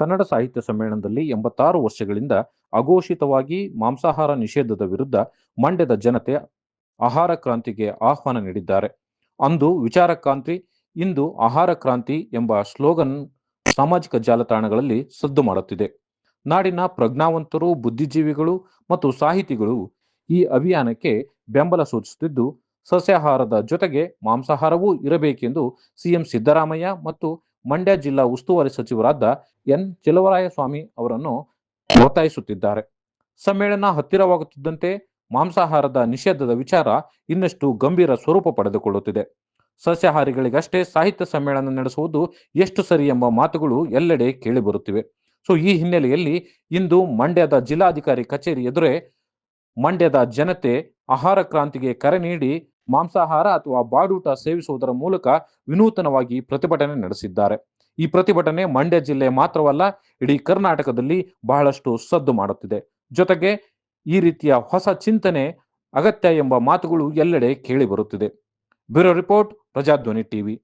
ಕನ್ನಡ ಸಾಹಿತ್ಯ ಸಮ್ಮೇಳನದಲ್ಲಿ 86 ವರ್ಷಗಳಿಂದ ಅಘೋಷಿತವಾಗಿ ಮಾಂಸಾಹಾರ ನಿಷೇಧದ ವಿರುದ್ಧ ಮಂಡ್ಯದ ಜನತೆ ಆಹಾರ ಕ್ರಾಂತಿಗೆ ಆಹ್ವಾನ ನೀಡಿದ್ದಾರೆ. ಅಂದು ವಿಚಾರ ಕ್ರಾಂತಿ, ಇಂದು ಆಹಾರ ಕ್ರಾಂತಿ ಎಂಬ ಸ್ಲೋಗನ್ ಸಾಮಾಜಿಕ ಜಾಲತಾಣಗಳಲ್ಲಿ ಸದ್ದು ಮಾಡುತ್ತಿದೆ. ನಾಡಿನ ಪ್ರಜ್ಞಾವಂತರು, ಬುದ್ಧಿಜೀವಿಗಳು ಮತ್ತು ಸಾಹಿತಿಗಳು ಈ ಅಭಿಯಾನಕ್ಕೆ ಬೆಂಬಲ ಸೂಚಿಸುತ್ತಿದ್ದು, ಸಸ್ಯಾಹಾರದ ಜೊತೆಗೆ ಮಾಂಸಾಹಾರವೂ ಇರಬೇಕೆಂದು ಸಿಎಂ ಸಿದ್ದರಾಮಯ್ಯ ಮತ್ತು ಮಂಡ್ಯ ಜಿಲ್ಲಾ ಉಸ್ತುವಾರಿ ಸಚಿವರಾದ ಎನ್. ಚೆಲುವರಾಯಸ್ವಾಮಿ ಅವರನ್ನು ಒತ್ತಾಯಿಸುತ್ತಿದ್ದಾರೆ. ಸಮ್ಮೇಳನ ಹತ್ತಿರವಾಗುತ್ತಿದ್ದಂತೆ ಮಾಂಸಾಹಾರದ ನಿಷೇಧದ ವಿಚಾರ ಇನ್ನಷ್ಟು ಗಂಭೀರ ಸ್ವರೂಪ ಪಡೆದುಕೊಳ್ಳುತ್ತಿದೆ. ಸಸ್ಯಾಹಾರಿಗಳಿಗಷ್ಟೇ ಸಾಹಿತ್ಯ ಸಮ್ಮೇಳನ ನಡೆಸುವುದು ಎಷ್ಟು ಸರಿ ಎಂಬ ಮಾತುಗಳು ಎಲ್ಲೆಡೆ ಕೇಳಿಬರುತ್ತಿವೆ. ಈ ಹಿನ್ನೆಲೆಯಲ್ಲಿ ಇಂದು ಮಂಡ್ಯದ ಜಿಲ್ಲಾಧಿಕಾರಿ ಕಚೇರಿ ಎದುರೇ ಮಂಡ್ಯದ ಜನತೆ ಆಹಾರ ಕ್ರಾಂತಿಗೆ ಕರೆ ನೀಡಿ ಮಾಂಸಾಹಾರ ಅಥವಾ ಬಾಡೂಟ ಸೇವಿಸುವುದರ ಮೂಲಕ ವಿನೂತನವಾಗಿ ಪ್ರತಿಭಟನೆ ನಡೆಸಿದ್ದಾರೆ. ಈ ಪ್ರತಿಭಟನೆ ಮಂಡ್ಯ ಜಿಲ್ಲೆ ಮಾತ್ರವಲ್ಲ, ಇಡೀ ಕರ್ನಾಟಕದಲ್ಲಿ ಬಹಳಷ್ಟು ಸದ್ದು ಮಾಡುತ್ತಿದೆ. ಜೊತೆಗೆ ಈ ರೀತಿಯ ಹೊಸ ಚಿಂತನೆ ಅಗತ್ಯ ಎಂಬ ಮಾತುಗಳು ಎಲ್ಲೆಡೆ ಕೇಳಿ ಬರುತ್ತಿದೆ. Bureau report, Prajadhwani TV.